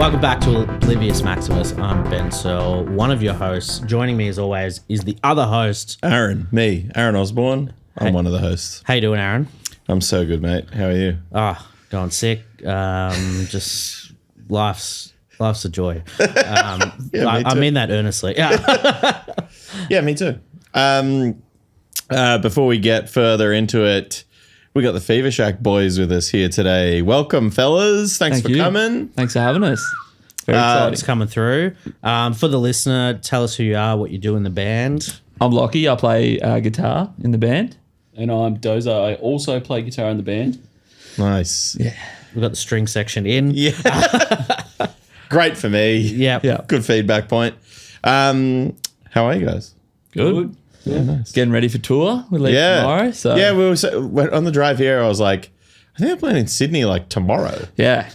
Welcome back to Oblivious Maximus. I'm Ben Searle, one of your hosts. Joining me as always is the other host, Aaron Osborne. I'm one of the hosts. How you doing, Aaron? I'm so good, mate. How are you? Going sick. Just life's a joy. I mean that earnestly. Yeah. Yeah, me too. Before we get further into it, we got the Fever Shack boys with us here today. Welcome, fellas. Thanks for coming. Thanks for having us. Very exciting. It's coming through. For the listener, tell us who you are, what you do in the band. I'm Lachie. I play guitar in the band. And I'm Dozer. I also play guitar in the band. Nice. Yeah. We've got the string section in. Yeah. Great for me. Yeah. Good feedback point. How are you guys? Good. Yeah, nice. Getting ready for tour. We leave tomorrow. So yeah, we were on the drive here. I was like, I think I'm playing in Sydney like tomorrow. Yeah.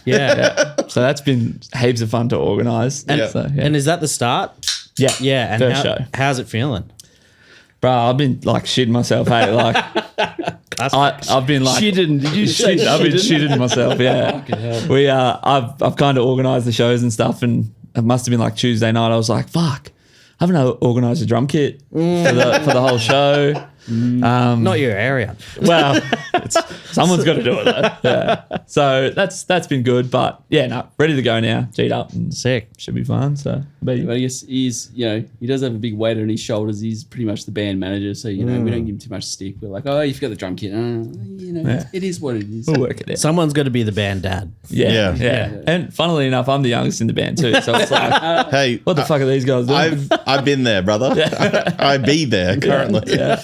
So that's been heaps of fun to organise. And, and is that the start? Yeah. Yeah. And First show. How's it feeling? Bro, I've been like shitting myself. Hey, like I've been like Shitting. Did you say I've been shitting myself. Yeah. We I've kind of organised the shows and stuff, and it must have been like Tuesday night. I was like, fuck, I haven't organised a drum kit for the whole show. Not your area. Well, someone's got to do it though. Yeah. So that's been good, but yeah, ready to go now. G'd up and Sick. should be fun. So, But I guess he does have a big weight on his shoulders. He's pretty much the band manager, so we don't give him too much stick. We're like, oh, you forgot the drum kit. It is what it is. we'll work it out. Someone's got to be the band dad. Yeah. And funnily enough, I'm the youngest in the band too. So it's like, Hey, what the fuck are these guys doing? I've been there, brother. I be there currently. Yeah.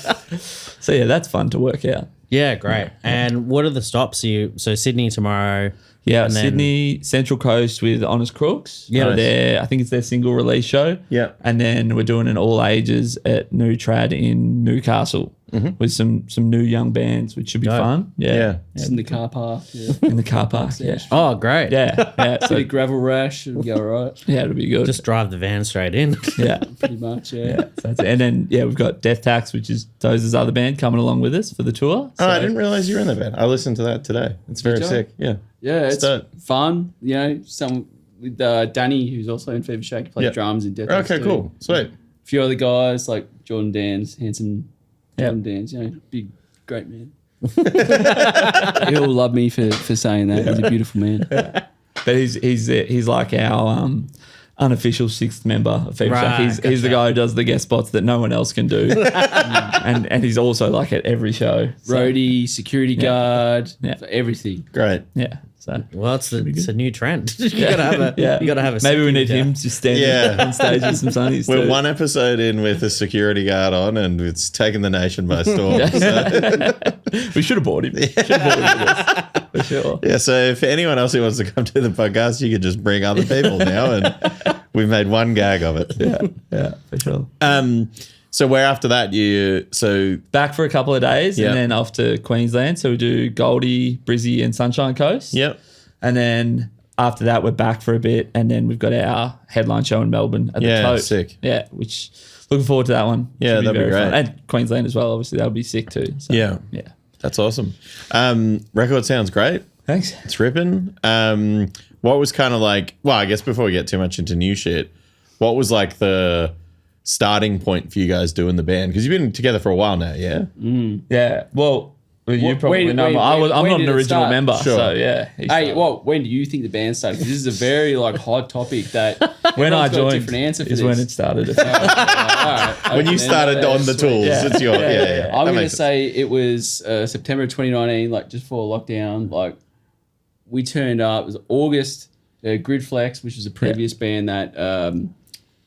So yeah, that's fun to work out. Yeah, great. And what are the stops? So Sydney tomorrow. Yeah, and then- Sydney, Central Coast with Honest Crooks. Yeah, I think it's their single release show. Yeah. And then we're doing an all ages at New Trad in Newcastle with some new young bands, which should be fun. Yeah. It's in the car park. Yeah. In the car park. Yeah. Oh, great. Yeah. Bit of gravel rash. It'll go all right. Yeah, it'll be good. Just drive the van straight in. yeah. Pretty much, yeah. So that's it. And then we've got Death Tax, which is Dozer's other band, coming along with us for the tour. Oh, I didn't realize you were in that band. I listened to that today. It's very job. sick. Yeah. Yeah, it's Start. fun. Some with Danny, who's also in Fever Shack, he plays drums in Death. Okay, too. cool. Sweet. A few other guys like Jordan Dans, handsome Jordan Dans, big, great man. He'll love me for saying that. He's a beautiful man. But he's like our unofficial sixth member of Fever Shack. He's the guy who does the guest spots that no one else can do. and he's also like at every show. So, Roadie, security guard, for everything. Great. yeah. So Well, it's a new trend. You gotta have a. You gotta have a. maybe we need security him to stand on stage with some sunnies We're too. one episode in with a security guard on, and it's taken the nation by storm. So, We should have bought him. For sure. yeah, so for anyone else who wants to come to the podcast, you could just bring other people now, and we've made one gag of it. Yeah, for sure. So where after that Back for a couple of days Yep. and then off to Queensland. So we do Goldie, Brizzy and Sunshine Coast. Yep. And then after that, we're back for a bit. And then we've got our headline show in Melbourne at the Tote. Sick. Yeah, which looking forward to that one. Yeah, Should that'd be very great. fun. And Queensland as well, obviously. That'll be sick too. So, Yeah. Yeah. That's awesome. Record sounds great. Thanks. It's ripping. What was kind of like, well, I guess before we get too much into new shit, what was like the starting point for you guys doing the band? Because you've been together for a while now, yeah? Yeah. Well, you probably when- know. when- I'm when not an did it original start? member. Sure. So, yeah. Hey, when do you think the band started? Because this is a very hot topic that when I everyone's got a joined different answer for is this. when it started. All right. When you started on the tools, Yeah. it's your, yeah. I'm That going to makes sense. say it was September 2019, like just before lockdown. Like we turned up. It was August. Grid Flex, which was a previous band that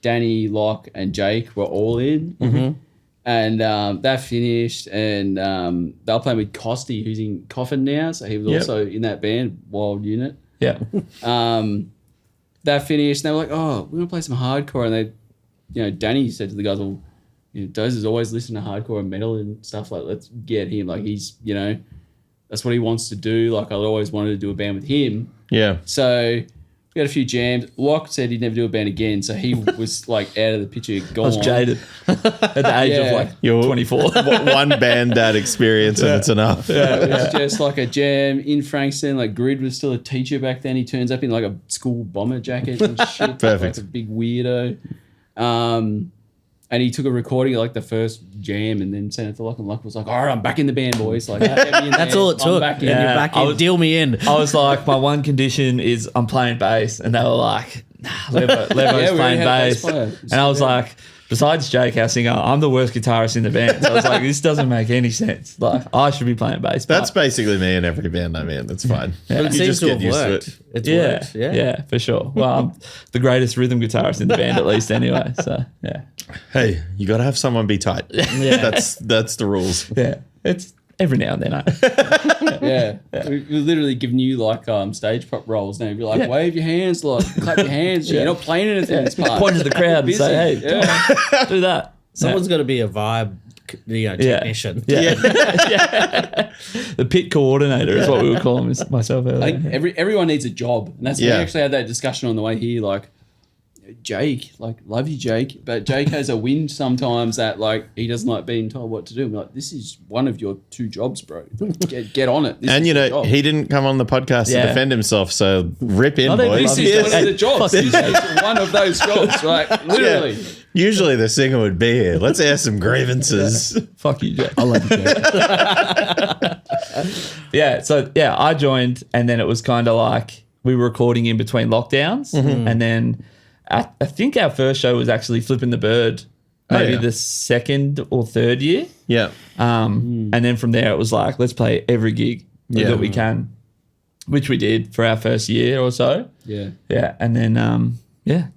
Danny, Locke, and Jake were all in. Mm-hmm. And that finished, and they were playing with Costy, who's in Coffin now. So he was also in that band, Wild Unit. Yeah. That finished, and they were like, "Oh, we're gonna play some hardcore." And they, Danny said to the guys, "Well, Dozer's always listening to hardcore and metal and stuff. Like, let's get him. Like, he's, that's what he wants to do. Like, I always wanted to do a band with him." Yeah. So We had a few jams. Locke said he'd never do a band again, so he was like out of the picture. Gone. I was jaded at the age of like You're 24. One band dad experience and it's enough. It was just like a jam in Frankston. Like Grid was still a teacher back then. He turns up in like a school bomber jacket and shit. Perfect. Like a big weirdo. And he took a recording of like the first jam and then sent it to Locke, and Locke was like, all right, I'm back in the band, boys. Like, That's all it took. I'm back in. And you're back in. Deal me in. I was like, my one condition is I'm playing bass, and they were like, nah, Levo's we already playing had a bass bass. player. And I was like, besides Jake, our singer, I'm the worst guitarist in the band. So I was like, this doesn't make any sense. Like, I should be playing bass. That's but basically me in every band I'm in. It's fine. But it You seems just to get have used to worked. it. It's yeah, worked. yeah, for sure. Well, I'm the greatest rhythm guitarist in the band, at least anyway. So yeah, Hey, you got to have someone be tight. That's the rules. yeah, it's every now and then. Yeah. We're literally giving you like stage prop roles now. You're like, Yeah. wave your hands, like clap your hands. You're not playing anything in this part. Point to the crowd and say, hey, Yeah. do that. Someone's got to be a vibe, technician. Yeah. Yeah. The pit coordinator is what we would call him, myself earlier. I think everyone needs a job, and that's we actually had that discussion on the way here. Like Jake, like love you, Jake, but Jake has a whinge sometimes that like he doesn't like being told what to do. I'm like, this is one of your 2 jobs, bro. Get on it. This And is you your know, job. he didn't come on the podcast to Yeah. defend himself, so rip in, No, they boys. love This you. is one of the jobs. Fuck you, It's one of those jobs, like literally. Yeah. Usually the singer would be here. Let's air some grievances. Fuck you, Jake. I love you, Jake. Yeah, so yeah, I joined, and then it was kind of like we were recording in between lockdowns, and then I think our first show was actually Flipping the Bird, maybe the 2nd or 3rd year. Yeah. And then from there, it was like, let's play every gig that we can, which we did for our first year or so. Yeah. Yeah, and then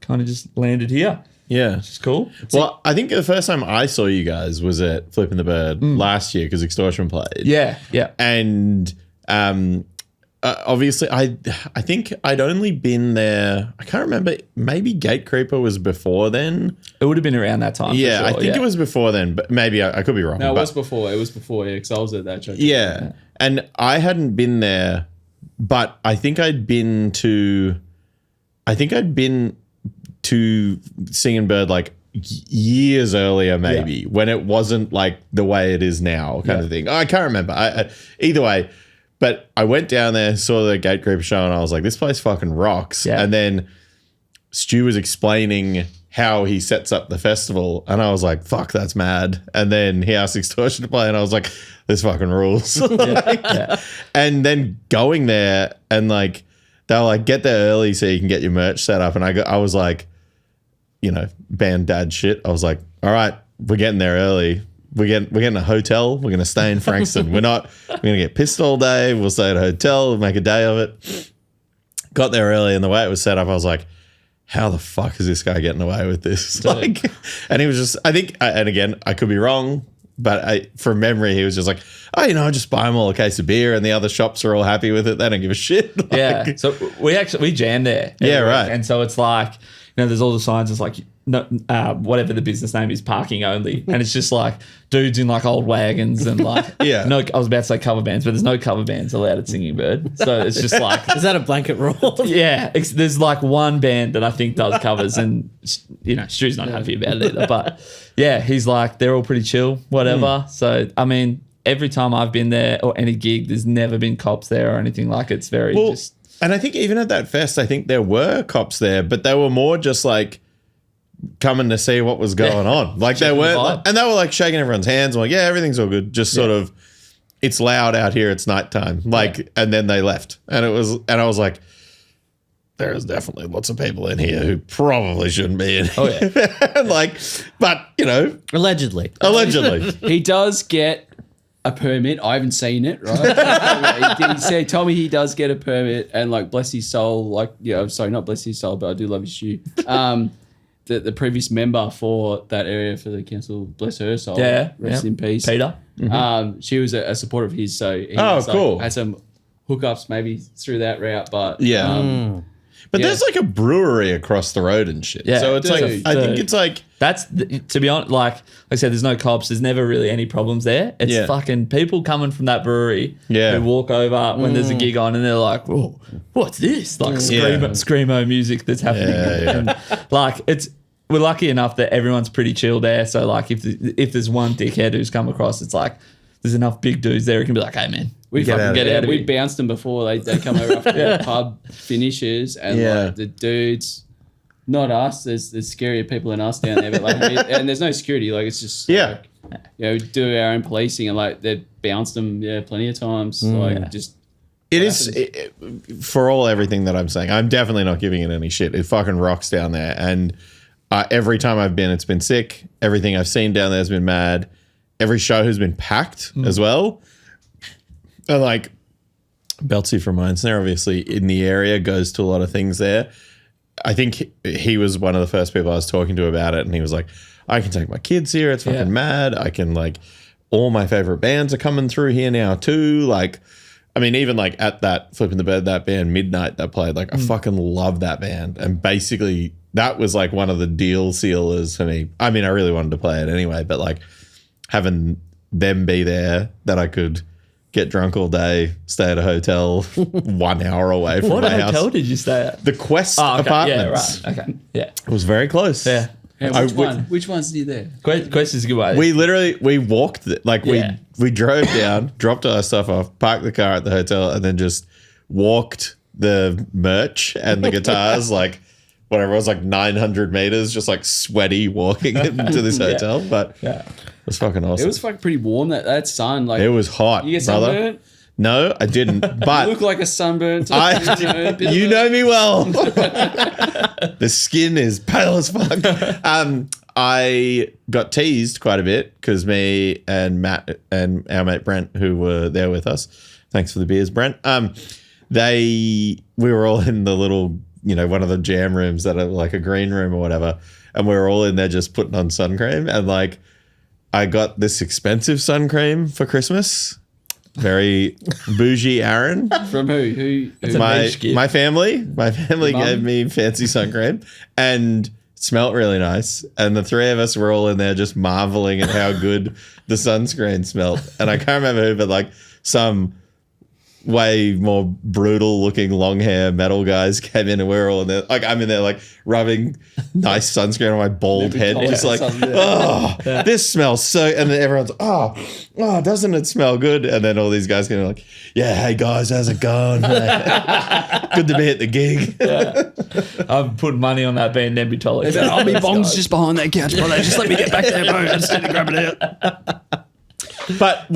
kind of just landed here. Yeah. It's cool. Well, I think the first time I saw you guys was at Flipping the Bird last year because Extortion played. Yeah, yeah. And obviously, I think I'd only been there. I can't remember. Maybe Gatecreeper was before then. It would have been around that time. Yeah, for sure, I think it was before then, but maybe I could be wrong. No, it but- was before. It was before, yeah, because I was at that show. Yeah. And I hadn't been there, but I think I'd been to Singing Bird like years earlier, maybe when it wasn't like the way it is now, kind of thing. I can't remember. I either way, but I went down there, saw the Gatecreeper show, and I was like, this place fucking rocks. Yeah. And then Stu was explaining how he sets up the festival, and I was like, fuck, that's mad. And then he asked Extortion to play, and I was like, this fucking rules. And then going there, and like they were like, get there early so you can get your merch set up. And I was like, you know, band dad shit. I was like, all right, we're getting there early. We're getting a hotel. We're gonna stay in Frankston. We're gonna get pissed all day. We'll stay at a hotel. We'll make a day of it. Got there early, and the way it was set up, I was like, how the fuck is this guy getting away with this? Like, and he was just, I think, and again, I could be wrong, but from memory, he was just like, oh, you know, I just buy them all a case of beer, and the other shops are all happy with it. They don't give a shit. Like, Yeah. So we jammed there. Yeah, every week. right. And so it's like, you know, there's all the signs. It's like, no, whatever the business name is, parking only. And it's just like dudes in like old wagons and like, Yeah. no, I was about to say cover bands, but there's no cover bands allowed at Singing Bird. So it's just like, Is that a blanket rule? yeah, there's like one band that I think does covers, and you know, Stu's not happy about it either. But yeah, he's like, they're all pretty chill, whatever. So I mean, every time I've been there or any gig, there's never been cops there or anything. Like, it's very just. And I think even at that fest, I think there were cops there, but they were more just like coming to see what was going on. Like they Checking the weren't, vibe. and they were like shaking everyone's hands. I'm like, yeah, everything's all good. Just sort of, it's loud out here. It's nighttime. Like, and then they left, and I was like, there's definitely lots of people in here who probably shouldn't be in. Oh yeah. Like, but you know, Allegedly. He does get a permit. I haven't seen it, right? He told me he does get a permit, and like, bless his soul, like, yeah, sorry, not bless his soul, but I do love his shoe. The previous member for that area for the council, bless her soul, rest in peace, Peter. she was a supporter of his, so he Oh, was, like, cool. had some hookups maybe through that route, but yeah. But there's like a brewery across the road and shit. Yeah, So it's dude, I think it's like, That's to be honest, like I said, there's no cops. There's never really any problems there. It's fucking people coming from that brewery who walk over when there's a gig on and they're like, "Whoa, what's this?" Like screamo music that's happening. And like we're lucky enough that everyone's pretty chill there. So like if there's one dickhead who's come across, it's like there's enough big dudes there who can be like, "Hey man, we fucking get out of here." We bounced them before they come over after the pub finishes, and like the dudes, not us. There's scarier people than us down there, but like, and there's no security. Like it's just like, we do our own policing, and like they've bounced them plenty of times. Like just it is for everything that I'm saying. I'm definitely not giving it any shit. It fucking rocks down there, and every time I've been, it's been sick. Everything I've seen down there has been mad. Every show has been packed as well. And like Beltsy from Mainzer, obviously in the area, goes to a lot of things there. I think he was one of the first people I was talking to about it. And he was like, I can take my kids here. It's fucking mad. I can like, all my favorite bands are coming through here now too. Like, I mean, even like at that Flipping the Bird, that band Midnight that played, like I fucking love that band. And basically that was like one of the deal sealers for me. I mean, I really wanted to play it anyway, but like having them be there that I could get drunk all day, stay at a hotel 1 hour away from my house. What hotel did you stay at? The Quest Apartments. Yeah, right. Okay. Yeah. It was very close. Yeah. Which one's near there? Quest is a good way. We walked, we drove down, dropped our stuff off, parked the car at the hotel, and then just walked the merch and the guitars, like whatever, it was like 900 meters, just like sweaty walking into this hotel. But it was fucking awesome. It was fucking pretty warm that sun. Like it was hot. You get brother. sunburnt? No, I didn't. But you look like a sunburnt. You know me well. The skin is pale as fuck. I got teased quite a bit because me and Matt and our mate Brent, who were there with us, thanks for the beers, Brent. We were all in the little, one of the jam rooms that are like a green room or whatever, and we were all in there just putting on sun cream, and like I got this expensive sun cream for Christmas. Very bougie Aaron. From who? My family. My family gave me fancy sun cream and it smelled really nice. And the three of us were all in there just marveling at how good the sunscreen smelled. And I can't remember who, but like some way more brutal looking long hair metal guys came in and we were all in there. Like I'm in there like rubbing nice sunscreen on my bald head. Just like, this smells so, and then everyone's, doesn't it smell good? And then all these guys came like, yeah, hey guys, how's it going? Good to be at the gig. I'm putting money on that band Nebutolic. I'll be bongs just behind that couch, brother. Just let me get back there, bro. I just need to grab it out. But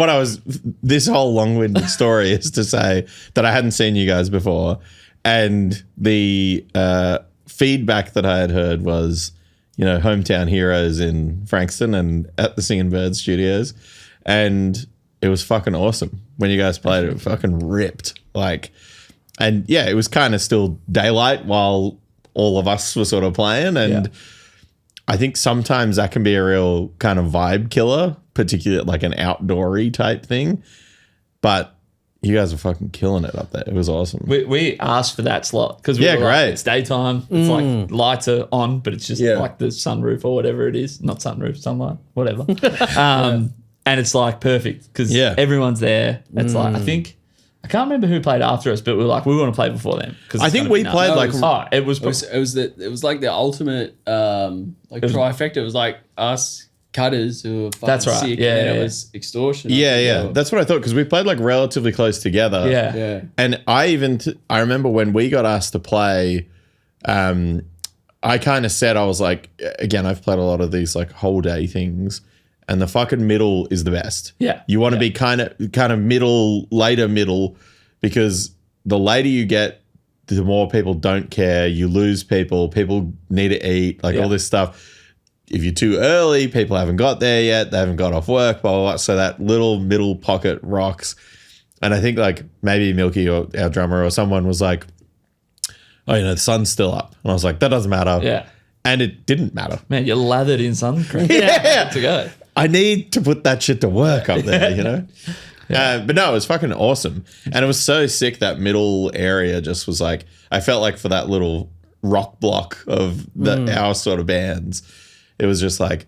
this whole long-winded story is to say that I hadn't seen you guys before, and the feedback that I had heard was, hometown heroes in Frankston and at the Singing Bird Studios, and it was fucking awesome when you guys played it. It fucking ripped, and it was kind of still daylight while all of us were sort of playing, and I think sometimes that can be a real kind of vibe killer, particularly like an outdoory type thing. But you guys are fucking killing it up there. It was awesome. We asked for that slot because we were great. Like, it's daytime. It's like lights are on, but it's just like the sunroof or whatever it is. Not sunroof, sunlight, whatever. And it's like perfect because everyone's there. It's like I can't remember who played after us, but we were like, we want to play before them. I think we played it was like the ultimate trifecta. It was like us cutters who were fucking sick, and it was extortion. That's what I thought because we played like relatively close together. And I remember when we got asked to play, I kind of said, I was like, again, I've played a lot of these like whole day things. And the fucking middle is the best. Yeah. You want to be kind of middle, later middle, because the later you get, the more people don't care. You lose people. People need to eat, all this stuff. If you're too early, people haven't got there yet. They haven't got off work, blah, blah, blah. So that little middle pocket rocks. And I think like maybe Milky or our drummer or someone was like, oh, the sun's still up. And I was like, that doesn't matter. Yeah. And it didn't matter. Man, you're lathered in sun cream. Yeah. To go. I need to put that shit to work up there, But no, it was fucking awesome. And it was so sick. That middle area just was like, I felt like for that little rock block of our sort of bands, it was just like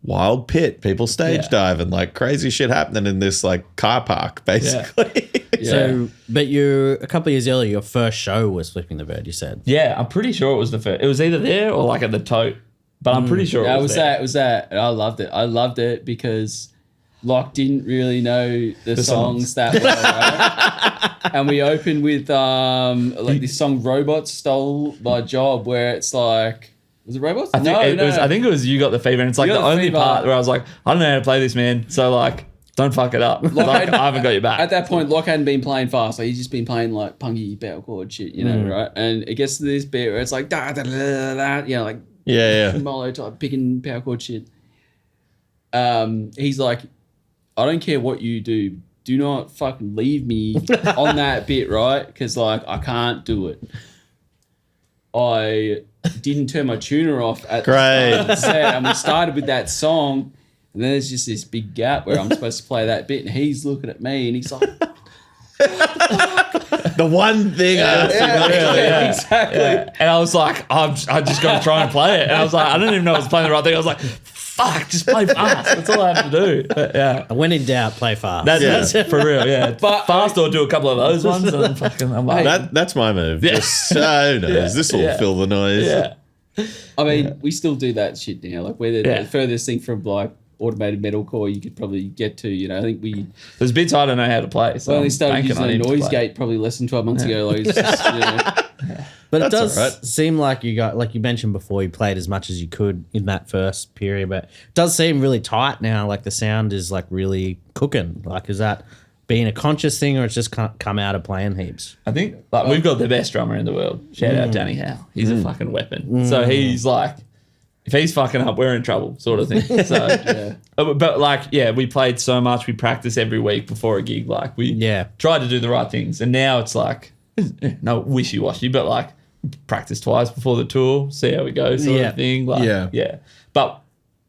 wild pit, people stage diving, like crazy shit happening in this like car park, basically. So, but a couple of years earlier, your first show was Flipping the Bird, you said. Yeah, I'm pretty sure it was the first. It was either there or like at the Tote, but I'm pretty sure it was there. It was that. And I loved it. I loved it because Locke didn't really know the songs that well, right? And we opened with like this song "Robots Stole My Job," where it's like, was it Robots? I think it was You Got the Fever, and it's like the only part where I was like, I don't know how to play this, man. So like, don't fuck it up. Like, I haven't got your back. At that point, Locke hadn't been playing fast. Like he's just been playing like punky power chord shit, you know, right? And it gets to this bit where it's like da da da da, you know, like Molo type picking power chord shit. He's like, I don't care what you do. Do not fucking leave me on that bit, right? Because like I can't do it. I didn't turn my tuner off at the start of the set, and we started with that song, and then there's just this big gap where I'm supposed to play that bit, and he's looking at me, and he's like, The one thing exactly. Yeah. And I was like, I just got to try and play it. And I was like, I didn't even know I was playing the right thing. I was like, fuck, just play fast. That's all I have to do. But yeah. When in doubt, play fast. That's it for real, yeah. But fast or do a couple of those ones, and then fucking, I'm like, that's my move. Just so knows. This will fill the noise. yeah. I mean, we still do that shit now. Like we're the furthest thing from like automated metalcore you could probably get to. You know, I think there's bits I don't know how to play. So we only started using a noise gate probably less than 12 months ago. Like, it's just, you know. But it That's does seem like you got, like you mentioned before, you played as much as you could in that first period, but it does seem really tight now. Like the sound is like really cooking. Like, is that being a conscious thing or it's just come out of playing heaps? I think like we've got the best drummer in the world. Shout out Danny Howe. He's a fucking weapon. So he's like, if he's fucking up, we're in trouble, sort of thing. So, but like, yeah, we played so much. We practice every week before a gig. Like we tried to do the right things, and now it's like no wishy-washy, but like practice twice before the tour, see how we go, sort of thing. Like, yeah. But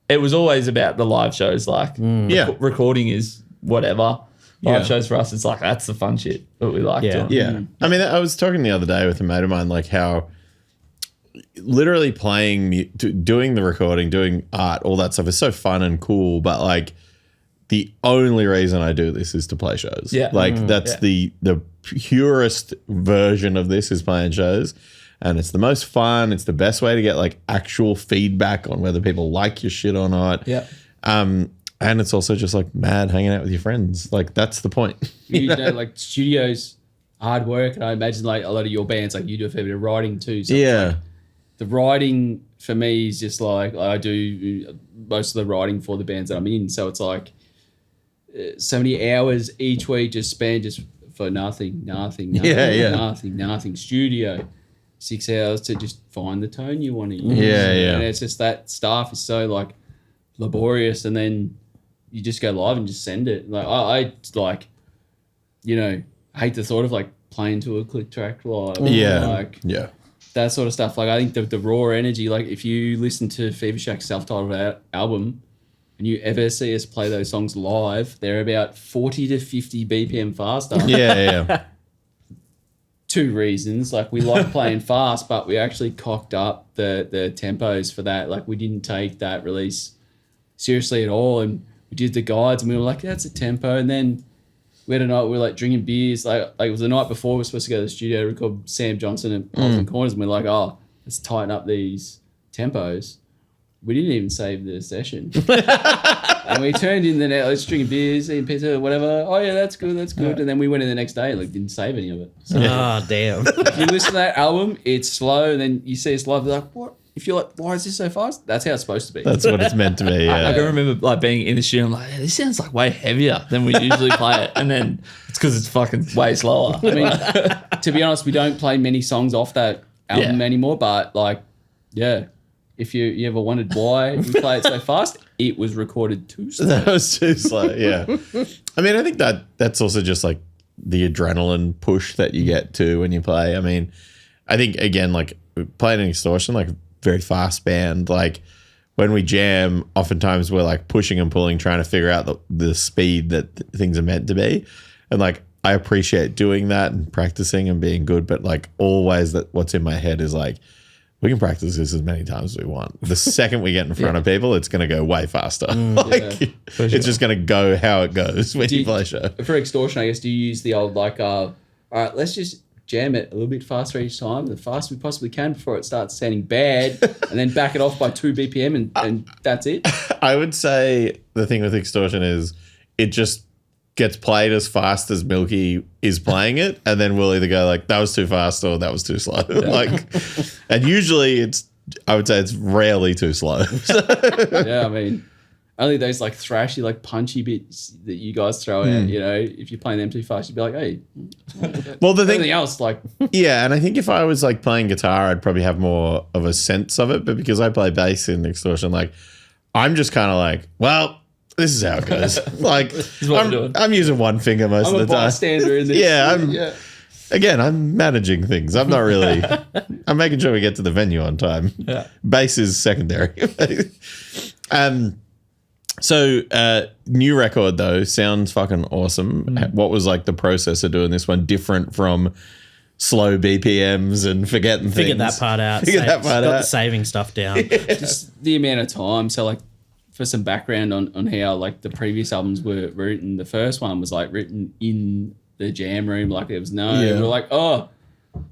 it was always about the live shows. Like, recording is whatever. Live shows for us, it's like that's the fun shit that we like doing. Yeah. I mean, I was talking the other day with a mate of mine, like how literally playing, doing the recording, doing art, all that stuff is so fun and cool. But like the only reason I do this is to play shows. Yeah. Like that's the purest version of this is playing shows. And it's the most fun. It's the best way to get like actual feedback on whether people like your shit or not. Yeah. And it's also just like mad hanging out with your friends. Like that's the point. You know, like studios, hard work, and I imagine like a lot of your bands, like you do a fair bit of writing too. So like, the writing for me is just like I do most of the writing for the bands that I'm in. So it's like so many hours each week just spent just for nothing. Studio, 6 hours to just find the tone you want to use. And it's just that stuff is so like laborious, and then you just go live and just send it. Like I like, you know, hate the thought of like playing to a click track live. That sort of stuff. Like I think the raw energy, like if you listen to Fever Shack's self-titled album and you ever see us play those songs live, they're about 40 to 50 BPM faster. Two reasons. Like we like playing fast, but we actually cocked up the tempos for that. Like we didn't take that release seriously at all, and we did the guides and we were like, that's a tempo. And then we had a night we were like drinking beers, like it was the night before we were supposed to go to the studio to record Sam Johnson and Pops and Corners, and we're like, oh, let's tighten up these tempos. We didn't even save the session. And we turned in the net, let's drinking beers, eating pizza, whatever. Oh yeah, that's good. And then we went in the next day and like didn't save any of it. So Damn. if you listen to that album, it's slow, and then you see us live, you're like, what? If you're like, why is this so fast? That's how it's supposed to be. That's what it's meant to be. I can remember like being in the studio, I'm like, this sounds like way heavier than we usually play it. And then it's because it's fucking way slower. I mean, to be honest, we don't play many songs off that album anymore, but like, if you ever wondered why we play it so fast, it was recorded too slow. That was too slow, I mean, I think that's also just like the adrenaline push that you get too when you play. I mean, I think again, like playing an Extortion, like very fast band, like when we jam, oftentimes we're like pushing and pulling, trying to figure out the speed that things are meant to be. And like, I appreciate doing that and practicing and being good, but like always that what's in my head is like, we can practice this as many times as we want. The second we get in front of people, it's going to go way faster. It's just going to go how it goes when you play a show. For Extortion, I guess, do you use the old like, all right, let's just jam it a little bit faster each time, the fastest we possibly can before it starts sounding bad, and then back it off by 2 BPM and that's it? I would say the thing with Extortion is it just gets played as fast as Milky is playing it, and then we'll either go like, that was too fast or that was too slow. Like, and usually I would say it's rarely too slow. Yeah, I mean, only those like thrashy, like punchy bits that you guys throw out, you know, if you're playing them too fast, you'd be like, hey. Well, the thing, everything else, like. Yeah, and I think if I was like playing guitar, I'd probably have more of a sense of it. But because I play bass in Extortion, like, I'm just kind of like, well, this is how it goes. Like, I'm using one finger most of the time. I'm a bystander in this. Yeah, Again, I'm managing things. I'm not really. I'm making sure we get to the venue on time. Yeah. Bass is secondary. So, new record though sounds fucking awesome. What was like the process of doing this one different from slow BPMs and forgetting things? Figured that part out. Got the saving stuff down. Just the amount of time. So like, for some background on how like the previous albums were written, the first one was like written in the jam room. Like there was we're like, oh,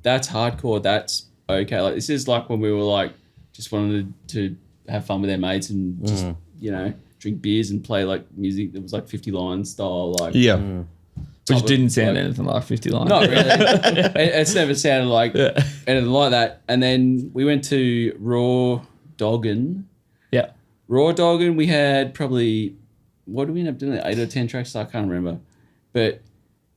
that's hardcore. That's okay. Like this is like when we were like just wanted to have fun with their mates and just you know drink beers and play like music that was like 50 lines style. Like which didn't sound anything like 50 lines. Not really. It's never sounded like anything like that. And then we went to Raw Doggin. Yeah. Raw Doggin, we had probably, what did we end up doing? 8 or 10 tracks? I can't remember. But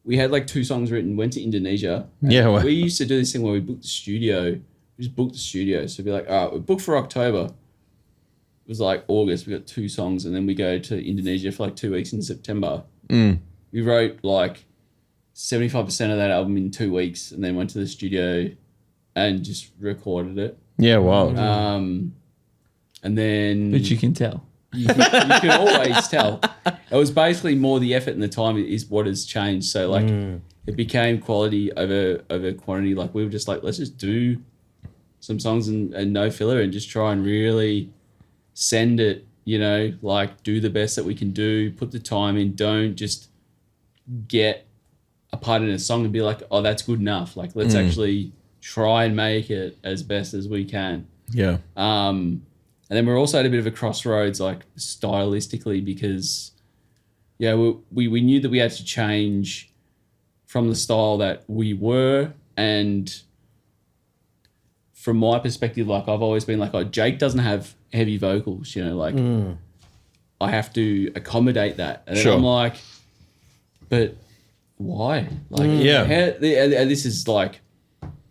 we had like 2 songs written, went to Indonesia. Yeah. Well. We used to do this thing where we booked the studio. We just booked the studio. So we'd be like, all right, we're booked for October. It was like August. We got 2 songs and then we go to Indonesia for like 2 weeks in September. We wrote like 75% of that album in 2 weeks and then went to the studio and just recorded it. Yeah, wow. And then... Which you can tell. You can always tell. It was basically more the effort and the time is what has changed. So like it became quality over quantity. Like we were just like, let's just do some songs and no filler and just try and really send it, you know, like do the best that we can do, put the time in, don't just get a part in a song and be like, oh, that's good enough. Like let's actually try and make it as best as we can. Yeah. And then we're also at a bit of a crossroads, like stylistically, because we knew that we had to change from the style that we were. And from my perspective, like I've always been like, oh, Jake doesn't have heavy vocals, you know, like I have to accommodate that. And then I'm like, but why? Like, and this is like,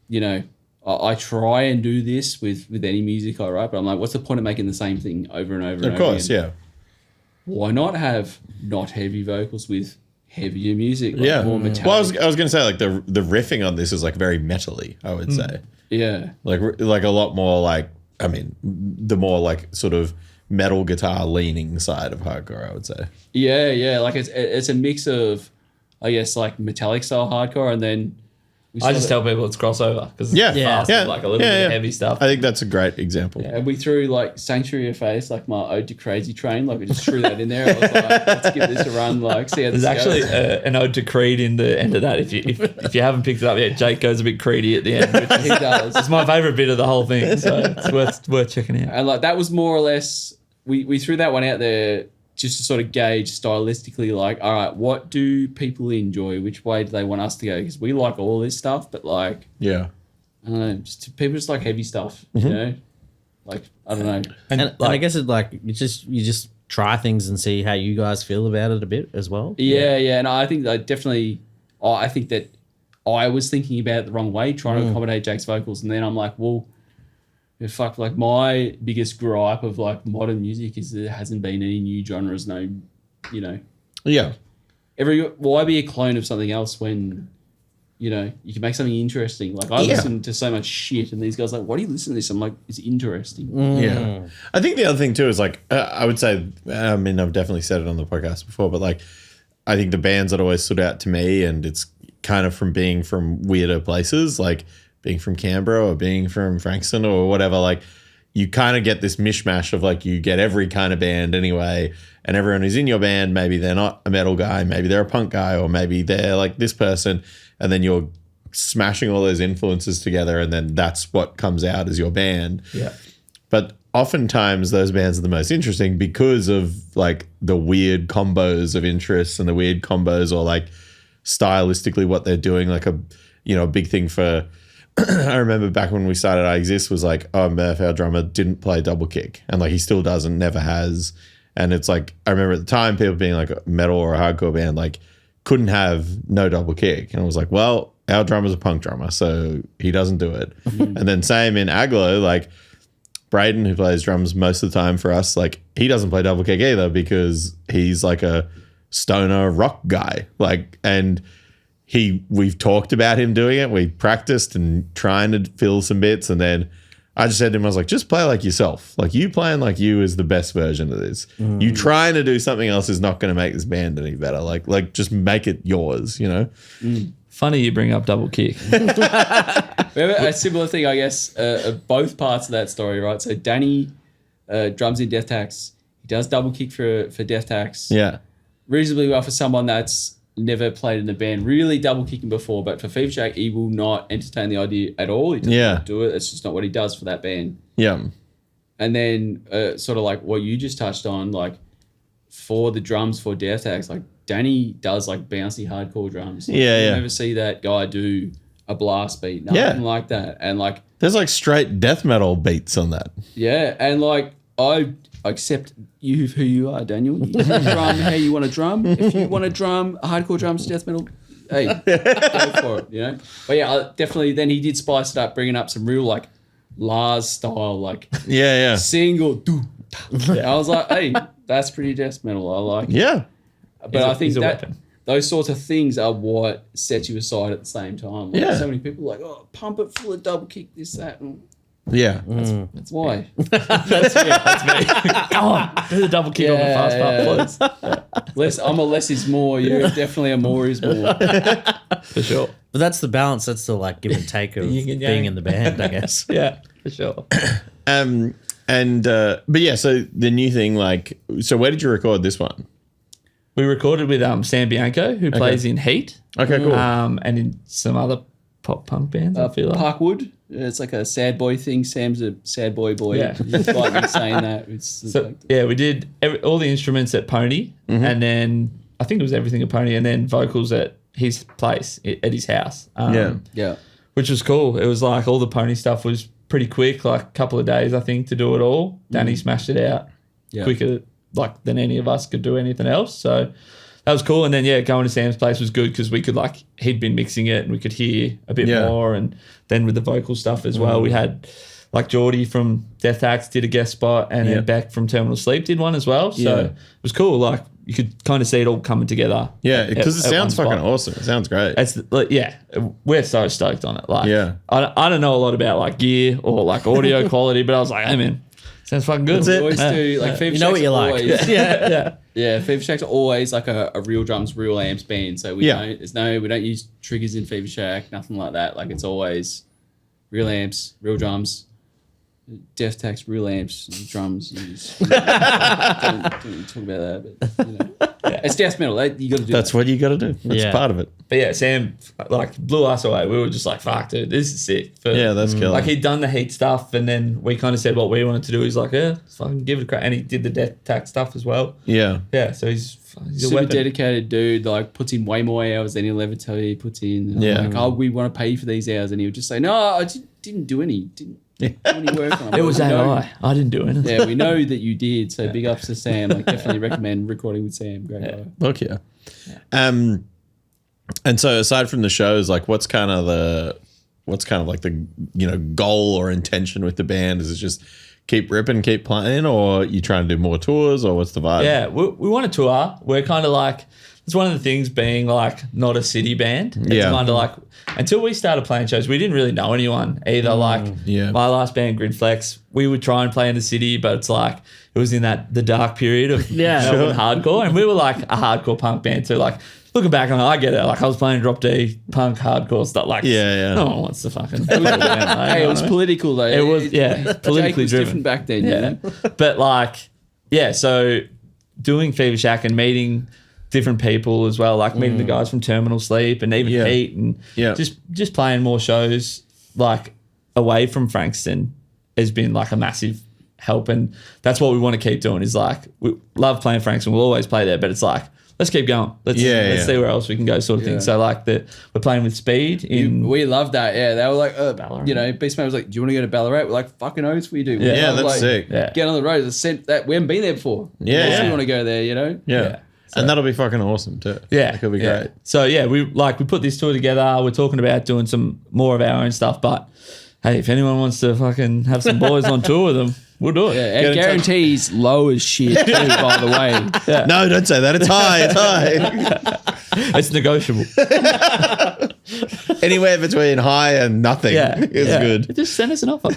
you know, I try and do this with any music I write, but I'm like, what's the point of making the same thing over and over and over again? Of course, yeah. Why not have not heavy vocals with heavier music? Like more metallic? Well, I was going to say, like, the riffing on this is, like, very metal-y, I would say. Yeah. Like a lot more, like, I mean, the more, like, sort of metal guitar leaning side of hardcore, I would say. Yeah. Like, it's a mix of, I guess, like, metallic style hardcore and then... I just tell people it's crossover because it's fast and like a little bit of heavy stuff. I think that's a great example. Yeah, and we threw like Sanctuary of Face, like my Ode to Crazy Train, like we just threw that in there. I was like, let's give this a run, like see how this There's goes. actually an Ode to Creed in the end of that. If you haven't picked it up yet, Jake goes a bit creedy at the end, which he does. It's my favourite bit of the whole thing, so it's worth checking out. And like that was more or less we threw that one out there just to sort of gauge stylistically, like, all right, what do people enjoy? Which way do they want us to go? Because we like all this stuff, but like, I don't know, just people just like heavy stuff, you know? Like, I don't know. And I guess it like you just try things and see how you guys feel about it a bit as well. Yeah. And I think that definitely, I think that I was thinking about it the wrong way, trying to accommodate Jake's vocals, and then I'm like, well, fuck, like my biggest gripe of like modern music is there hasn't been any new genres, no, you know. Yeah. Why be a clone of something else when you know, you can make something interesting. Like I listen to so much shit, and these guys are like, why do you listen to this? I'm like, it's interesting. Yeah. I think the other thing too is like, I would say, I mean, I've definitely said it on the podcast before, but like, I think the bands that always stood out to me, and it's kind of from being from weirder places, like being from Canberra or being from Frankston or whatever, like you kind of get this mishmash of like, you get every kind of band anyway, and everyone who's in your band, maybe they're not a metal guy, maybe they're a punk guy, or maybe they're like this person, and then you're smashing all those influences together, and then that's what comes out as your band. Yeah. But oftentimes those bands are the most interesting because of like the weird combos of interests and the weird combos, or like stylistically what they're doing. Like a big thing for I remember back when we started I Exist was like, oh, Murph, our drummer, didn't play double kick, and like he still doesn't, never has. And it's like, I remember at the time people being like a metal or a hardcore band like couldn't have no double kick, and I was like, well, our drummer's a punk drummer, so he doesn't do it. And then same in Aglo, like Braden, who plays drums most of the time for us, like he doesn't play double kick either because he's like a stoner rock guy. Like, and we've talked about him doing it. We practiced and trying to fill some bits, and then I just said to him, I was like, just play like yourself. Like you playing like you is the best version of this. You trying to do something else is not going to make this band any better. Like just make it yours, you know? Funny you bring up double kick. We have a similar thing, I guess, both parts of that story, right? So Danny drums in Death Tax. He does double kick for Death Tax. Yeah. Reasonably well for someone that's never played in the band, really double kicking before, but for Fever Shack, he will not entertain the idea at all. He doesn't do it. It's just not what he does for that band. Yeah. And then sort of like what you just touched on, like for the drums for Death Tax, like Danny does like bouncy hardcore drums. Like, you never see that guy do a blast beat, nothing like that. And like there's like straight death metal beats on that. Yeah, and like I accept you who you are, Daniel. You can drum how you want to drum. If you want to drum hardcore drums, death metal, hey, go for it, you know? But yeah, definitely then he did spice it up, bringing up some real like Lars style, like single. I was like, hey, that's pretty death metal. I like it. Yeah. But I think that those sorts of things are what sets you aside at the same time. Like so many people are like, oh, pump it full of double kick, this, that. And yeah. that's why. That's me. Come on, do the double kick on the fast part, please. I'm a less is more. You're definitely a more is more. For sure. But that's the balance. That's the like give and take of being in the band, I guess. Yeah, for sure. But yeah, so the new thing, like, so where did you record this one? We recorded with Sam Bianco, who plays in Heat. Okay, cool. And in some other pop punk bands, I feel like. Parkwood. It's like a sad boy thing. Sam's a sad boy. Yeah. It's like me saying that. We did all the instruments at Pony, and then I think it was everything at Pony, and then vocals at his place, at his house. Which was cool. It was like all the Pony stuff was pretty quick, like a couple of days, I think, to do it all. Danny smashed it out quicker like than any of us could do anything else. So that was cool. And then, going to Sam's place was good because we could he'd been mixing it and we could hear a bit more. And then with the vocal stuff as well, we had like Geordie from Death Axe did a guest spot, and then Beck from Terminal Sleep did one as well. So it was cool. Like you could kind of see it all coming together. Yeah, because it sounds fucking awesome. It sounds great. We're so stoked on it. Like, I don't know a lot about like gear or like audio quality, but I was like, hey man, sounds fucking good. We always do like Fever You know what you like. always, Yeah. Fever Shack's always like a real drums, real amps band. So we don't use triggers in Fever Shack, nothing like that. Like it's always real amps, real drums. Death Tax, real amps, drums. Don't talk about that, but it's death metal. You got to do. That's what you got to do. That's part of it. But yeah, Sam like blew us away. We were just like, "Fuck, dude, this is sick." But, that's killer. Like he'd done the Heat stuff, and then we kind of said what we wanted to do. He's like, "Yeah, fucking give it a crack," and he did the Death Tax stuff as well. Yeah. So he's a super weapon. dedicated dude. Like puts in way more hours than he'll ever tell you he puts in. And I'm like, oh, we want to pay you for these hours, and he'll just say, "No, I didn't do any. Didn't do any work on it." It was AI. I didn't do anything. Yeah, we know that you did. So big ups to Sam. Like definitely recommend recording with Sam. Great guy. Look, and so aside from the shows, like what's kind of like the goal or intention with the band? Is it just keep ripping, keep playing, or you trying to do more tours, or what's the vibe? Yeah, we want to tour. We're kind of like, it's one of the things being like not a city band. It's Yeah. kind of like until we started playing shows, we didn't really know anyone either. Like Yeah. my last band, Gridflex, we would try and play in the city, but it's like it was in the dark period of Melbourne hardcore, and we were like a hardcore punk band too. Like looking back on it, I get it. Like I was playing drop D punk hardcore stuff. Like no one wants to fucking. Hey, it was political though. It was politically Jake was driven. different back then. Yeah. You know? But like, so doing Fever Shack and meeting different people as well, like meeting the guys from Terminal Sleep and even Heat and just playing more shows like away from Frankston has been like a massive help. And that's what we want to keep doing is like, we love playing Frankston. We'll always play there, but it's like, let's keep going. Let's see where else we can go sort of thing. So like we're playing with Speed in... We love that. Yeah, they were like, you know, Beastman was like, do you want to go to Ballarat? We're like, fucking oaths we do. Yeah, that's like, sick. Yeah. Get on the road. We haven't been there before. Yeah. We want to go there, you know? Yeah. And that'll be fucking awesome too. Yeah. It could be great. So yeah, we put this tour together. We're talking about doing some more of our own stuff, but hey, if anyone wants to fucking have some boys on tour with them, we'll do it. Yeah, and guarantees low as shit too, by the way. No, don't say that. It's high. It's high. It's negotiable. Anywhere between high and nothing is good. Just send us an offer.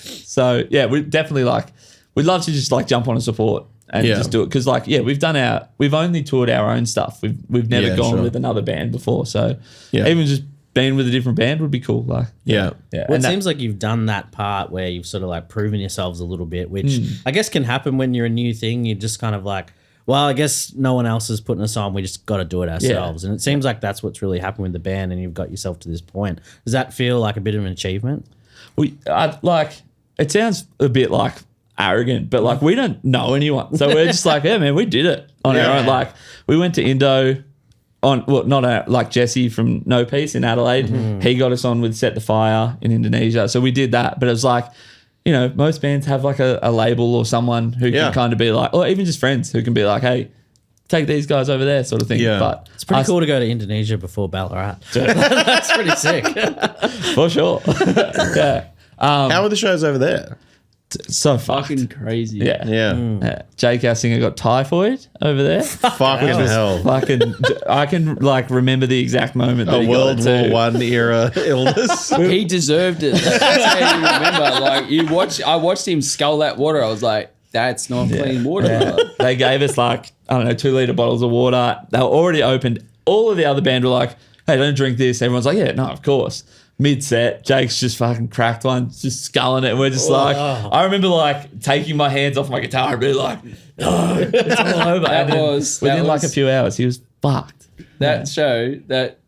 So yeah, we definitely we'd love to just like jump on and support and just do it because we've only toured our own stuff. We've never gone with another band before. So even just being with a different band would be cool. Like Well, it seems like you've done that part where you've sort of like proven yourselves a little bit, which I guess can happen when you're a new thing. You're just kind of like, well, I guess no one else is putting us on. We just got to do it ourselves. And it seems like that's what's really happened with the band and you've got yourself to this point. Does that feel like a bit of an achievement? It sounds a bit like arrogant, but like we don't know anyone. So we're just like, yeah, man, we did it on our own. Like we went to Indo like Jesse from No Peace in Adelaide. He got us on with Set the Fire in Indonesia. So we did that. But it was like, you know, most bands have like a label or someone who can kind of be like, or even just friends who can be like, hey, take these guys over there sort of thing. Yeah. But It's pretty cool to go to Indonesia before Ballarat. That's pretty sick. for sure. Yeah. How are the shows over there? So Fucking crazy. Yeah. Jake, our singer, got typhoid over there. Fucking hell. Fucking, I can like remember the exact moment that A he World got it War too. I era illness. He deserved it. That's how you remember. Like I watched him scull that water. I was like, that's not clean water. Yeah. They gave us like, I don't know, 2-liter bottles of water. They were already opened. All of the other band were like, hey, don't drink this. Everyone's like, yeah, no, of course. Mid-set, Jake's just fucking cracked one, just sculling it. And we're just like, I remember like taking my hands off my guitar and being like, no, it's all over. Within like a few hours, he was fucked. That show that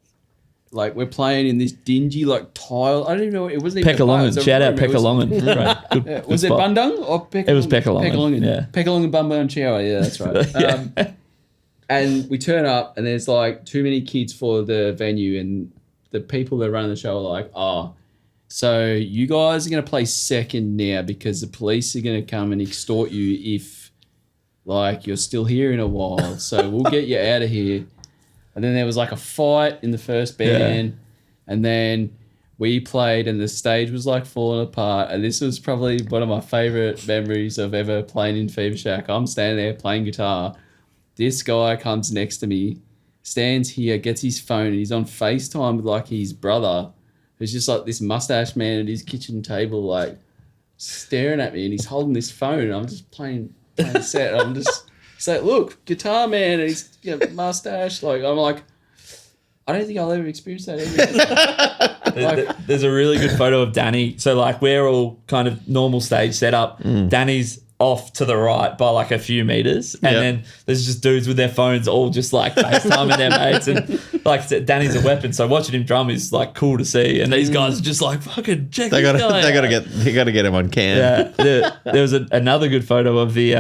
like we're playing in this dingy like tile. I don't even know. It wasn't even Pekalongan. Shout out Pekalongan. Right. Was it Bundung or Pekalongan? It was Pekalongan. Pekalongan. Yeah. Pekalongan, Bundung, Chiawa. Yeah, that's right. And we turn up and there's like too many kids for the venue and the people that run the show are like, so you guys are going to play second now because the police are going to come and extort you if like you're still here in a while. So we'll get you out of here. And then there was like a fight in the first band and then we played and the stage was like falling apart. And this was probably one of my favorite memories of ever playing in Fever Shack. I'm standing there playing guitar. This guy comes next to me, stands here, gets his phone, and he's on FaceTime with like his brother, who's just like this mustache man at his kitchen table, like staring at me, and he's holding this phone, and I'm just playing set. And I'm just like, look, guitar man, and he's mustache. Like I'm like, I don't think I'll ever experience that ever. There's a really good photo of Danny. So like we're all kind of normal stage setup. Danny's off to the right by like a few meters, and then there's just dudes with their phones all just like FaceTiming their mates, and like Danny's a weapon, so watching him drum is like cool to see, and these guys are just like fucking check They this gotta get him on cam. Yeah, there was another good photo of the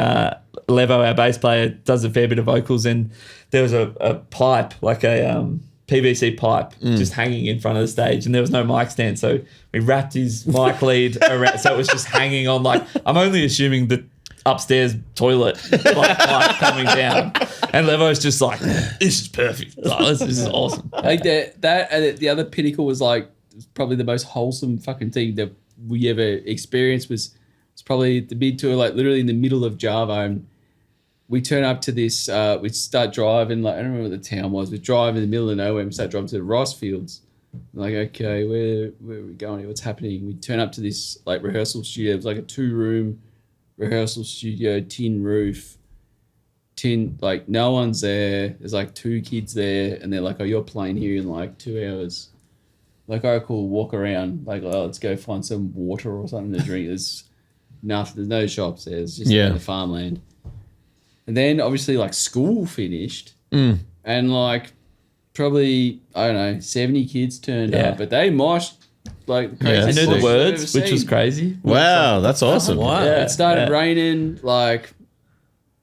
Levo, our bass player, does a fair bit of vocals, and there was a pipe, like a PVC pipe, just hanging in front of the stage, and there was no mic stand, so we wrapped his mic lead around, so it was just hanging on. Like I'm only assuming the upstairs toilet like pipe coming down, and Levo's just like, this is perfect. Like, this is awesome. Like that and the other pinnacle was like probably the most wholesome fucking thing that we ever experienced was probably the big tour, like literally in the middle of Java, and we turn up to this, we start driving, like, I don't remember what the town was. We drive in the middle of nowhere and we start driving to the rice fields. I'm like, okay, where are we going here? What's happening? We turn up to this, like, rehearsal studio. It was like a 2-room rehearsal studio, tin roof, like, no one's there. There's, like, 2 kids there, and they're like, oh, you're playing here in, like, 2 hours. Like, all right, cool, walk around. Like, oh, let's go find some water or something to drink. There's nothing. There's no shops there. It's just in the farmland. And then, obviously, like, school finished, and, like, probably, I don't know, 70 kids turned up, but they moshed like crazy. I knew the I've words, ever which was seen. crazy. Wow, that's awesome. Wow. Yeah, it started Yeah. raining, like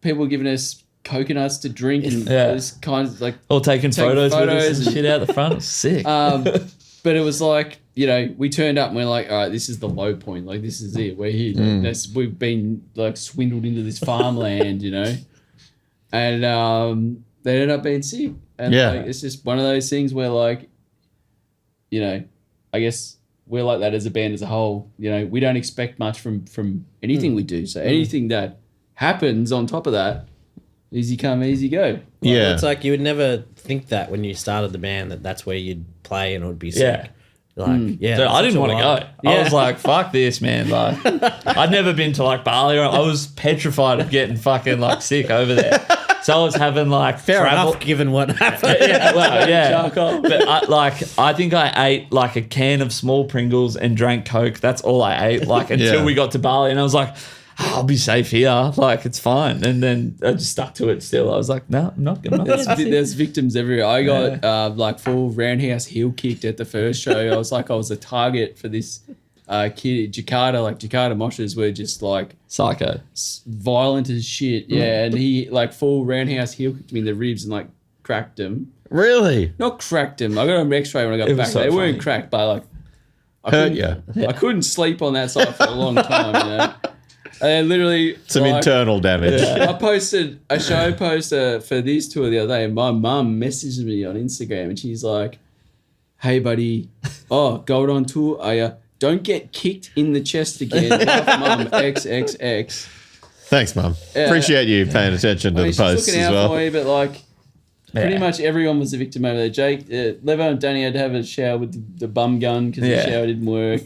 people were giving us coconuts to drink and this kind of like All taking photos with us and and- shit out the front. It was sick. but it was like, you know, we turned up and we're like, all right, this is the low point. Like, this is it. We're here. Like, we've been like swindled into this farmland, you know, and they ended up being sick. And like, it's just one of those things where, like, you know, I guess we're like that as a band as a whole. You know, we don't expect much from anything we do. So anything that happens on top of that, easy come, easy go. Yeah. It's like you would never think that when you started the band that's where you'd play and it would be sick. Like, yeah. So I that's didn't such a want to wild- go. I was like, fuck this, man. Like, I'd never been to like Bali. I was petrified of getting fucking like sick over there. So I was having like Fair travel. enough, given what happened. Yeah, well, yeah. Charcoal. But I think I ate like a can of small Pringles and drank Coke. That's all I ate. Like until we got to Bali, and I was like, I'll be safe here. Like, it's fine. And then I just stuck to it still. I was like, no, I'm not going to. There's victims everywhere. I got like full roundhouse heel kicked at the first show. I was a target for this kid. Jakarta moshers were just like Psycho. violent as shit. Yeah, and he like full roundhouse heel kicked me in the ribs and like cracked them. Really? Not cracked them. I got an X-ray when I got It was back. so They funny. weren't cracked, but like Hurt you. I couldn't sleep on that side for a long time. You know, and literally Some like, internal damage. I posted a show poster for this tour the other day, and my mum messaged me on Instagram, and she's like, "Hey, buddy, going on tour? Don't get kicked in the chest again. Love, mum, XXX." Thanks, Mum. Yeah. Appreciate you paying attention to I mean, the she's posts looking as out well. for you, but like, pretty Yeah. much everyone was a victim over there. Jake, Levo and Danny had to have a shower with the bum gun because Yeah. the shower didn't work.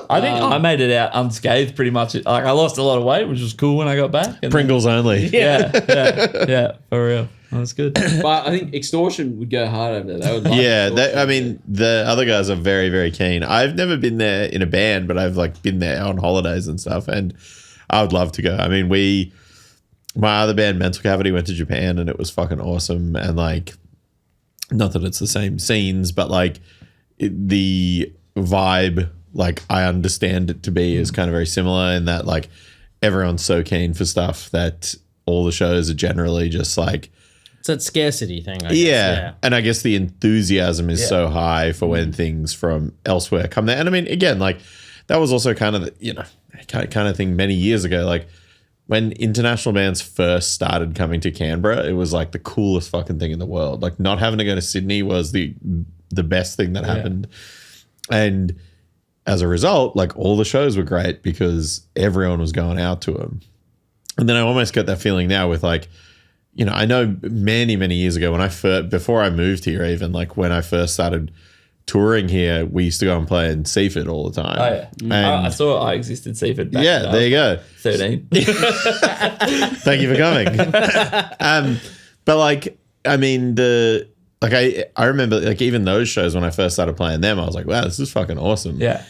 I think I made it out unscathed pretty much. Like, I lost a lot of weight, which was cool when I got back. And Pringles only. yeah, for real. That was good. But I think extortion would go hard over there. They would like Yeah, extortion. I mean, the other guys are very, very keen. I've never been there in a band, but I've like been there on holidays and stuff, and I would love to go. I mean, my other band, Mental Cavity, went to Japan, and it was fucking awesome. And like, not that it's the same scenes, but like the vibe, like I understand it to be, is kind of very similar in that like everyone's so keen for stuff that all the shows are generally just like. It's that scarcity thing, I guess. Yeah. And I guess the enthusiasm is so high for when things from elsewhere come there. And I mean, again, like that was also kind of, kind of thing many years ago. Like when international bands first started coming to Canberra, it was like the coolest fucking thing in the world. Like not having to go to Sydney was the best thing that happened. And as a result, like all the shows were great because everyone was going out to them. And then I almost get that feeling now with like, I know many, many years ago before I moved here, even like when I first started touring here, we used to go and play in Seaford all the time. Oh, yeah. And I saw I existed Seaford back yeah, there you go. 13. Thank you for coming. But like, I mean, I remember like even those shows when I first started playing them, I was like, wow, this is fucking awesome. Yeah.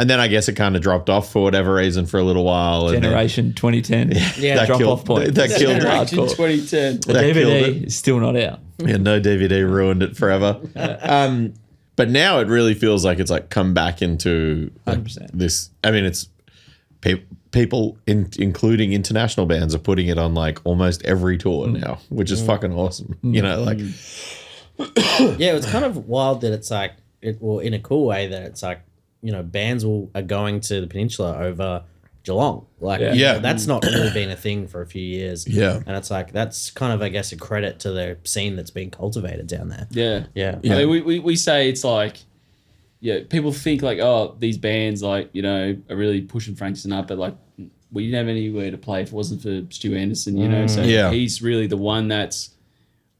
And then I guess it kind of dropped off for whatever reason for a little while. And then- Generation 2010. Yeah. Drop killed- off point. that killed- Generation Hardcore. 2010. The that killed DVD it. is still not out. Yeah, no DVD ruined it forever. But now it really feels like it's like come back into like 100%. this. I mean, it's people, including international bands, are putting it on like almost every tour now, which is fucking awesome. Like Yeah, it's kind of wild that it's like, in a cool way that it's like, bands are going to the peninsula over Geelong. Like, Yeah. that's not really been a thing for a few years. Yeah. And it's like, that's kind of, I guess, a credit to the scene that's being cultivated down there. Yeah. Yeah. I mean, we say it's like, people think like, oh, these bands like, are really pushing Frankston up, but like we didn't have anywhere to play if it wasn't for Stu Anderson, you know. So Yeah. he's really the one that's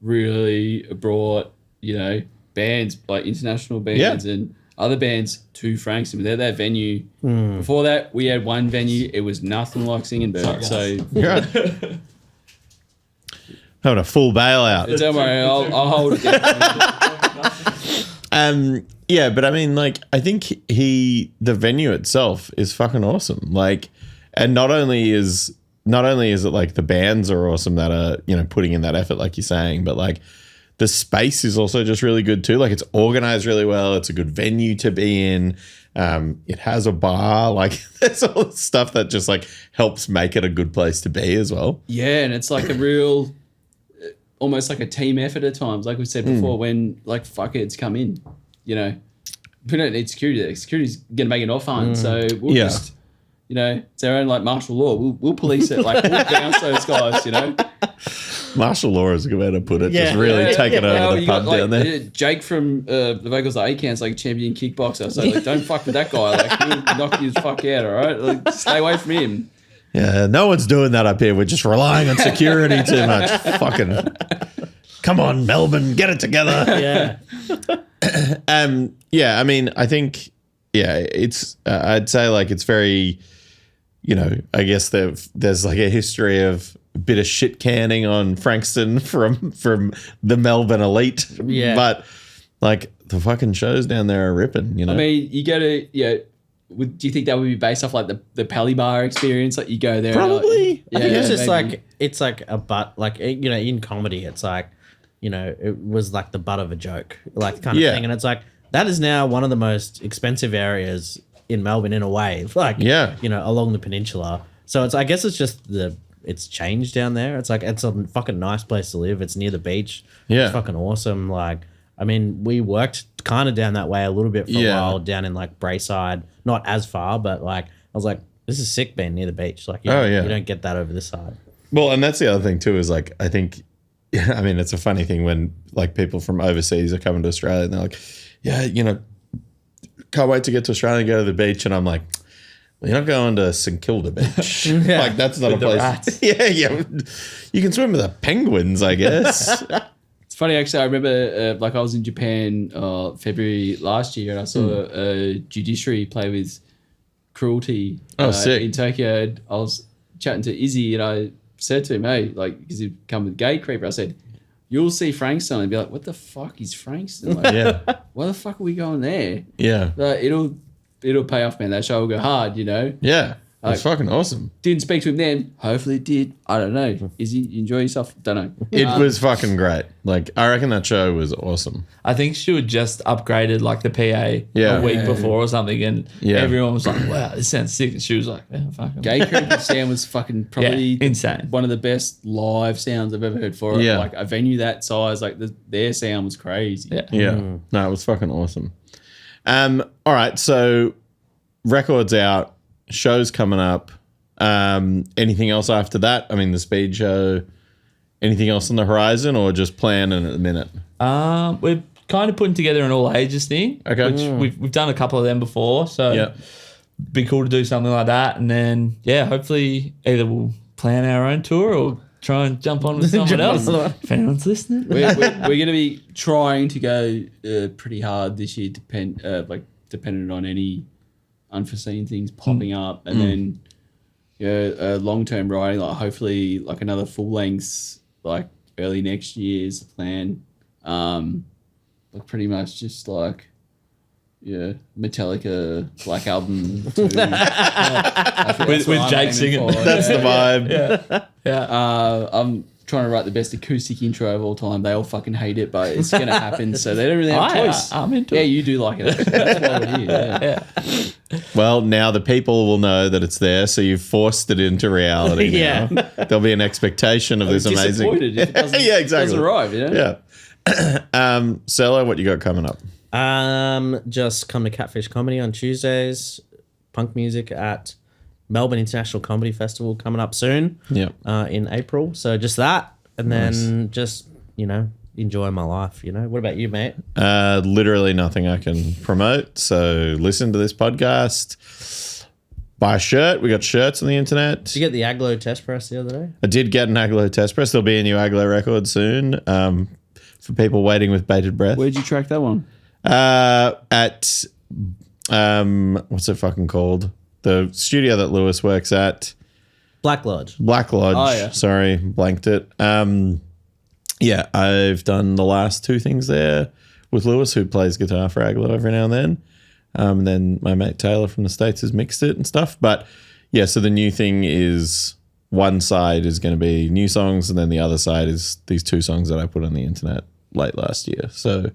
really brought, you know, bands like international bands and other bands to Frankston. They're that venue. Before that, we had one venue. It was nothing like Singenberg. So You're right. Having a full bailout. don't worry, I'll hold it down. Yeah, but I mean, like, I think the venue itself is fucking awesome. Like, and not only is it like the bands are awesome that are, you know, putting in that effort, like you're saying, but like the space is also just really good too. Like, it's organized really well. It's a good venue to be in. It has a bar. Like, there's all this stuff that just like helps make it a good place to be as well. Yeah, and it's like a real, almost like a team effort at times. Like we said before, when like fuckheads come in, you know, we don't need security. Security's gonna make it all fun. So we'll just, you know, it's our own like martial law. We'll police it. Like we'll bounce those guys. You know, Martial law is a good way to put it. Yeah. Just really take it over Well, the you pub got, like, down there. Jake from the vocals at Acans, like champion kickboxer. So like, don't fuck with that guy. Like he'll knock you the fuck out. All right, like, stay away from him. Yeah, no one's doing that up here. We're just relying on security too much. Fucking, come on, Melbourne, get it together. Yeah. Yeah, I mean, I think, it's, I'd say like it's very, you know, I guess there's like a history of a bit of shit canning on Frankston from the Melbourne elite. Yeah. But like the fucking shows down there are ripping, you know? I mean, you go to do you think that would be based off like the Pally Bar experience? Like you go there, Probably. I think it's just maybe. like it's like a butt, like, you know, in comedy, it's like, you know, it was like the butt of a joke, like kind of Yeah. thing, and it's like that is now one of the most expensive areas in Melbourne in a way, like, Yeah. you know, along the peninsula. So it's, I guess it's just it's changed down there. It's like it's a fucking nice place to live. It's near the beach. Yeah. It's fucking awesome. Like, I mean, we worked kind of down that way a little bit for a Yeah. while down in like Brayside, not as far, but like I was like, this is sick being near the beach. Like, you Oh, yeah. you don't get that over this side. Well, and that's the other thing too, is like, I think, I mean, it's a funny thing when like people from overseas are coming to Australia and they're like, yeah, you know, can't wait to get to Australia and go to the beach. And I'm like, well, you're not going to St Kilda Beach. Like, that's not a the place. rats. Yeah. You can swim with the penguins, I guess. It's funny actually. I remember like I was in Japan February last year, and I saw a judiciary play with cruelty. Oh, sick. In Tokyo. And I was chatting to Izzy, and I said to him, "Hey, like, because he'd come with Gay Creeper," I said, "You'll see Frankston," and be like, "What the fuck is Frankston? Like, Yeah. why the fuck are we going there?" Yeah. It'll pay off, man. That show will go hard, you know. Yeah. It's fucking awesome. Didn't speak to him then. Hopefully it did. I don't know. Izzy, you enjoy yourself? Don't know. It was fucking great. Like, I reckon that show was awesome. I think she had just upgraded like the PA Yeah. a week before or something, and Yeah. everyone was like, "Wow, this sounds sick." And she was like, "Yeah, fuck 'em." Gay Creeper sound was fucking probably insane. one of the best live sounds I've ever heard for it. Yeah. Like a venue that size, like their sound was crazy. Yeah. Yeah. No, it was fucking awesome. All right. So, records out, shows coming up. Anything else after that? I mean, the speed show. Anything else on the horizon, or just planning at the minute? We're kind of putting together an all ages thing. Okay. Which we've done a couple of them before, so Yeah. be cool to do something like that. And then hopefully either we'll plan our own tour or try and jump on with someone else. If anyone's listening. We're going to be trying to go pretty hard this year, dependent on any unforeseen things popping up, and then long term writing, like hopefully like another full length like early next year is the plan. Like pretty much just like Metallica Black Album 2. with Jake singing. That's the vibe. I'm trying to write the best acoustic intro of all time. They all fucking hate it, but it's going to happen. So they don't really have a choice. I'm into Yeah, it. you do like it. That's why we're here. Yeah. Well, now the people will know that it's there, so you've forced it into reality. Yeah. Now. There'll be an expectation of this amazing. Disappointed if it doesn't, Yeah, exactly. doesn't arrive, you know? Yeah. Selo, what you got coming up? Just come to Catfish Comedy on Tuesdays. Punk music at Melbourne International Comedy Festival coming up soon. Yeah. In April. So just that, and then just enjoy my life. What about you, mate? Literally nothing I can promote. So listen to this podcast. buy a shirt. We got shirts on the internet. Did you get the Aglo test press the other day? I did get an Aglo test press. There'll be a new Aglo record soon for people waiting with bated breath. Where'd you track that one? At what's it fucking called? The studio that Lewis works at. Black Lodge. Black Lodge. Oh, yeah. Sorry, blanked it. Yeah, I've done the last 2 things there with Lewis, who plays guitar for Aglo every now and then. And then my mate Taylor from the States has mixed it and stuff. But yeah, so the new thing is one side is going to be new songs, and then the other side is these 2 songs that I put on the internet late last year. So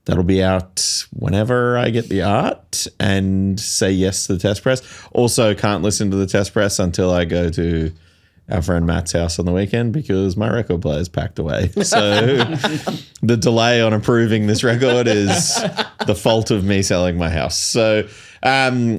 that'll be out whenever I get the art and say yes to the test press. Also, can't listen to the test press until I go to our friend Matt's house on the weekend because my record player is packed away. So the delay on approving this record is the fault of me selling my house. So, yeah,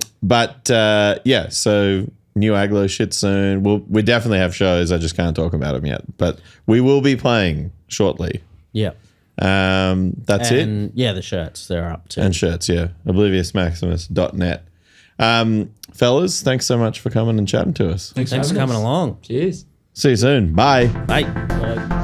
so new Aglo shit soon. We definitely have shows. I just can't talk about them yet, but we will be playing shortly. Yeah. That's it. And yeah, the shirts, they're up too. And shirts, yeah. Obliviousmaximus.net. Fellas, thanks so much for coming and chatting to us. Thanks for coming along. Cheers. See you soon. Bye. Bye. Like,